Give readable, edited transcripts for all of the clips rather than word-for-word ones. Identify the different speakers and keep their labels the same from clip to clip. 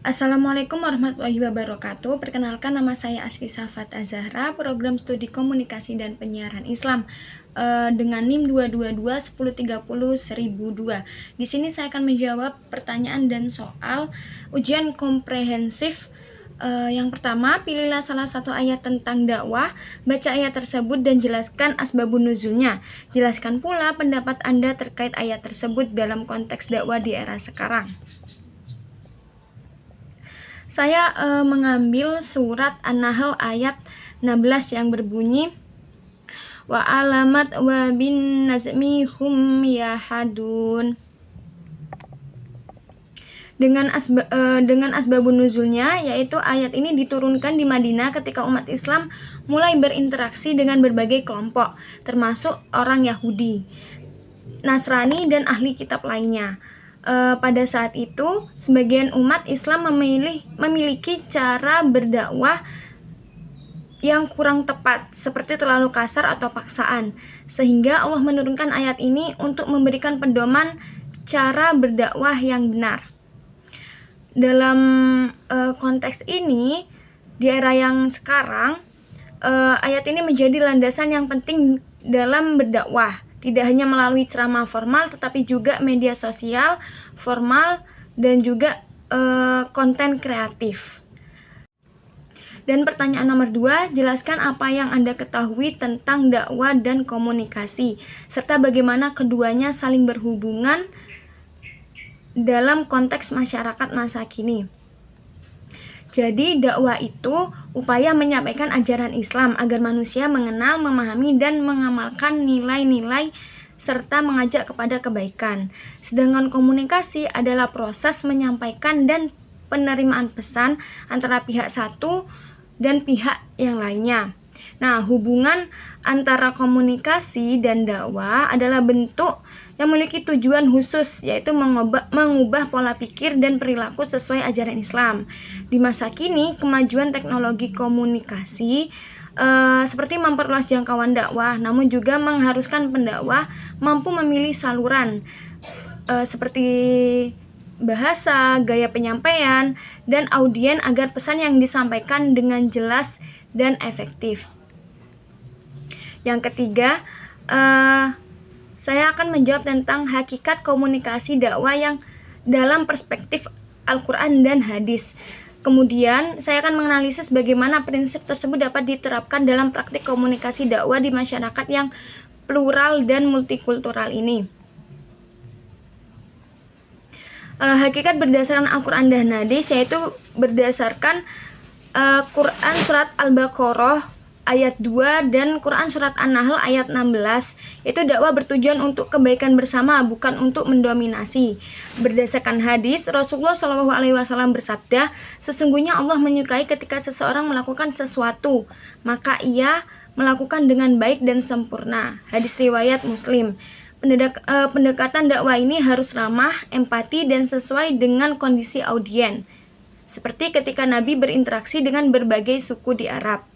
Speaker 1: Assalamualaikum warahmatullahi wabarakatuh. Perkenalkan, nama saya Aski Safat Azahra, program studi komunikasi dan penyiaran Islam dengan NIM 222-1030-1002. Di sini saya akan menjawab pertanyaan dan soal ujian komprehensif. Yang pertama, pilihlah salah satu ayat tentang dakwah, baca ayat tersebut dan jelaskan asbabun nuzulnya. Jelaskan pula pendapat Anda terkait ayat tersebut dalam konteks dakwah di era sekarang. Saya mengambil surat An-Nahl ayat 16 yang berbunyi wa alamat wa bin nazmi hum yahadun. Dengan asbabun nuzulnya, yaitu ayat ini diturunkan di Madinah ketika umat Islam mulai berinteraksi dengan berbagai kelompok, termasuk orang Yahudi, Nasrani, dan ahli kitab lainnya. Pada saat itu, sebagian umat Islam memiliki cara berdakwah yang kurang tepat, seperti terlalu kasar atau paksaan, sehingga Allah menurunkan ayat ini untuk memberikan pedoman cara berdakwah yang benar. Dalam konteks ini, di era yang sekarang, ayat ini menjadi landasan yang penting dalam berdakwah, tidak hanya melalui ceramah formal, tetapi juga media sosial formal dan juga konten kreatif. Dan pertanyaan nomor 2, jelaskan apa yang Anda ketahui tentang dakwah dan komunikasi, serta bagaimana keduanya saling berhubungan dalam konteks masyarakat masa kini. Jadi, dakwah itu upaya menyampaikan ajaran Islam agar manusia mengenal, memahami, dan mengamalkan nilai-nilai serta mengajak kepada kebaikan. Sedangkan komunikasi adalah proses menyampaikan dan penerimaan pesan antara pihak satu dan pihak yang lainnya. Nah, hubungan antara komunikasi dan dakwah adalah bentuk yang memiliki tujuan khusus, yaitu mengubah pola pikir dan perilaku sesuai ajaran Islam. Di masa kini, kemajuan teknologi komunikasi seperti memperluas jangkauan dakwah, namun juga mengharuskan pendakwah mampu memilih saluran seperti bahasa, gaya penyampaian, dan audien agar pesan yang disampaikan dengan jelas dan efektif. Yang ketiga, saya akan menjawab tentang hakikat komunikasi dakwah yang dalam perspektif Al-Quran dan hadis. Kemudian, saya akan menganalisis bagaimana prinsip tersebut dapat diterapkan dalam praktik komunikasi dakwah di masyarakat yang plural dan multikultural ini. Hakikat berdasarkan Al-Quran dan hadis, yaitu berdasarkan Quran Surat Al-Baqarah ayat 2 dan Quran Surat An-Nahl ayat 16, itu dakwah bertujuan untuk kebaikan bersama, bukan untuk mendominasi. Berdasarkan hadis, Rasulullah SAW bersabda, sesungguhnya Allah menyukai ketika seseorang melakukan sesuatu, maka ia melakukan dengan baik dan sempurna. Hadis riwayat Muslim. Pendekatan dakwah ini harus ramah, empati, dan sesuai dengan kondisi audien, seperti ketika Nabi berinteraksi dengan berbagai suku di Arab.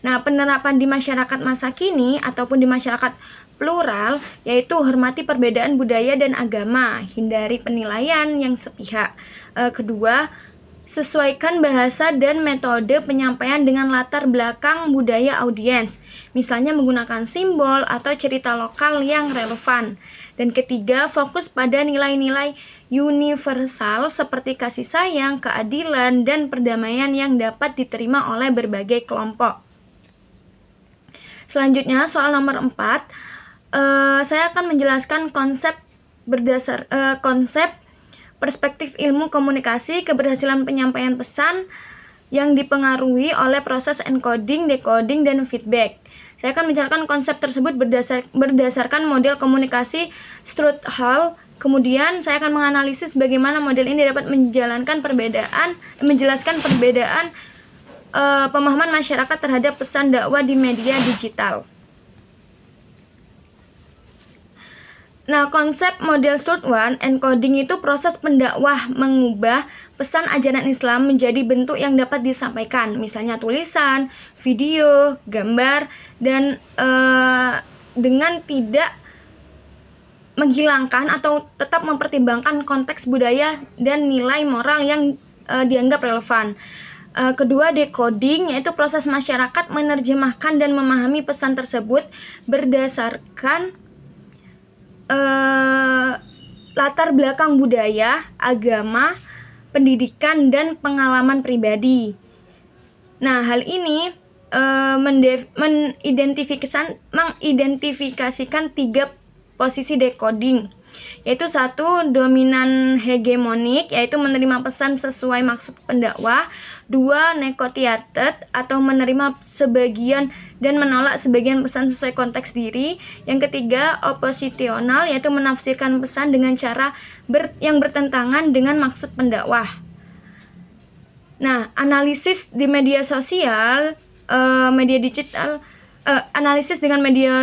Speaker 1: Nah, penerapan di masyarakat masa kini ataupun di masyarakat plural, yaitu hormati perbedaan budaya dan agama, hindari penilaian yang sepihak. Kedua, sesuaikan bahasa dan metode penyampaian dengan latar belakang budaya audiens, misalnya menggunakan simbol atau cerita lokal yang relevan. Dan ketiga, fokus pada nilai-nilai universal seperti kasih sayang, keadilan, dan perdamaian yang dapat diterima oleh berbagai kelompok. Selanjutnya, soal nomor 4, saya akan menjelaskan konsep perspektif ilmu komunikasi, keberhasilan penyampaian pesan yang dipengaruhi oleh proses encoding, decoding, dan feedback. Saya akan menjelaskan konsep tersebut berdasarkan model komunikasi Strudel. Kemudian saya akan menganalisis bagaimana model ini dapat menjelaskan perbedaan pemahaman masyarakat terhadap pesan dakwah di media digital. Nah, konsep model Strudel encoding itu proses pendakwah mengubah pesan ajaran Islam menjadi bentuk yang dapat disampaikan, misalnya tulisan, video, gambar, dan dengan tidak menghilangkan atau tetap mempertimbangkan konteks budaya dan nilai moral yang dianggap relevan. Kedua, decoding, yaitu proses masyarakat menerjemahkan dan memahami pesan tersebut berdasarkan latar belakang budaya, agama, pendidikan, dan pengalaman pribadi. Nah, hal ini mengidentifikasikan 3 posisi decoding, yaitu 1, dominan hegemonik, yaitu menerima pesan sesuai maksud pendakwah. 2, negotiated, atau menerima sebagian dan menolak sebagian pesan sesuai konteks diri. Yang ketiga, oppositional, yaitu menafsirkan pesan dengan cara yang bertentangan dengan maksud pendakwah. Nah, analisis di media sosial, media digital, analisis dengan media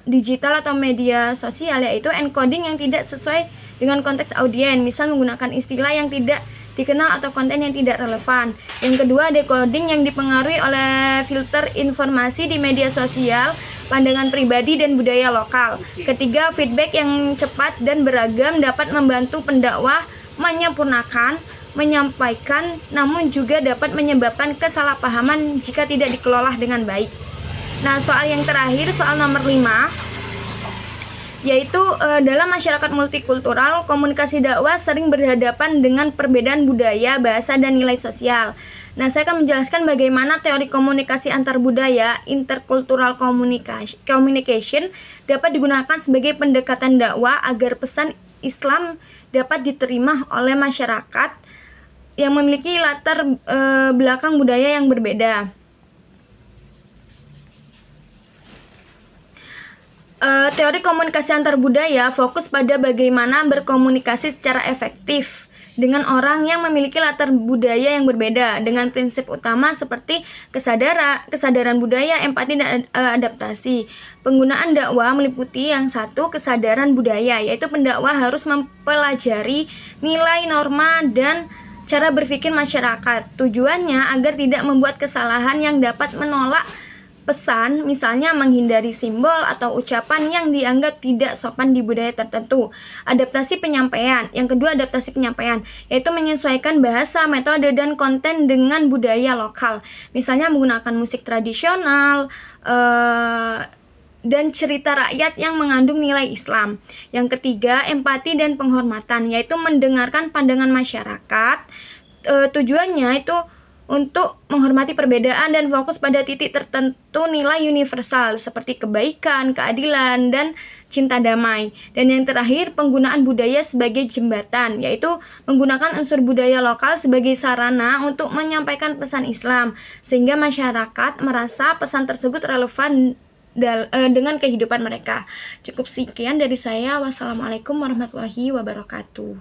Speaker 1: digital atau media sosial, yaitu encoding yang tidak sesuai dengan konteks audiens, misal menggunakan istilah yang tidak dikenal atau konten yang tidak relevan. Yang kedua, decoding yang dipengaruhi oleh filter informasi di media sosial, pandangan pribadi, dan budaya lokal. Ketiga, feedback yang cepat dan beragam dapat membantu pendakwah menyempurnakan, menyampaikan, namun juga dapat menyebabkan kesalahpahaman jika tidak dikelola dengan baik. Nah, soal yang terakhir, soal nomor 5, yaitu dalam masyarakat multikultural, komunikasi dakwah sering berhadapan dengan perbedaan budaya, bahasa, dan nilai sosial. Nah, saya akan menjelaskan bagaimana teori komunikasi antar budaya, intercultural communication, dapat digunakan sebagai pendekatan dakwah agar pesan Islam dapat diterima oleh masyarakat yang memiliki latar belakang budaya yang berbeda. Teori komunikasi antar budaya fokus pada bagaimana berkomunikasi secara efektif dengan orang yang memiliki latar budaya yang berbeda, dengan prinsip utama seperti kesadaran budaya, empati, dan adaptasi. Penggunaan dakwah meliputi yang 1, kesadaran budaya, yaitu pendakwah harus mempelajari nilai, norma, dan cara berpikir masyarakat. Tujuannya agar tidak membuat kesalahan yang dapat menolak pesan, misalnya menghindari simbol atau ucapan yang dianggap tidak sopan di budaya tertentu. Adaptasi penyampaian. Yang kedua, adaptasi penyampaian, yaitu menyesuaikan bahasa, metode, dan konten dengan budaya lokal. Misalnya menggunakan musik tradisional, dan cerita rakyat yang mengandung nilai Islam. Yang ketiga, empati dan penghormatan, yaitu mendengarkan pandangan masyarakat. Tujuannya itu untuk menghormati perbedaan dan fokus pada titik tertentu nilai universal seperti kebaikan, keadilan, dan cinta damai. Dan yang terakhir, penggunaan budaya sebagai jembatan, yaitu menggunakan unsur budaya lokal sebagai sarana untuk menyampaikan pesan Islam, sehingga masyarakat merasa pesan tersebut relevan dengan kehidupan mereka. Cukup sekian dari saya. Wassalamualaikum warahmatullahi wabarakatuh.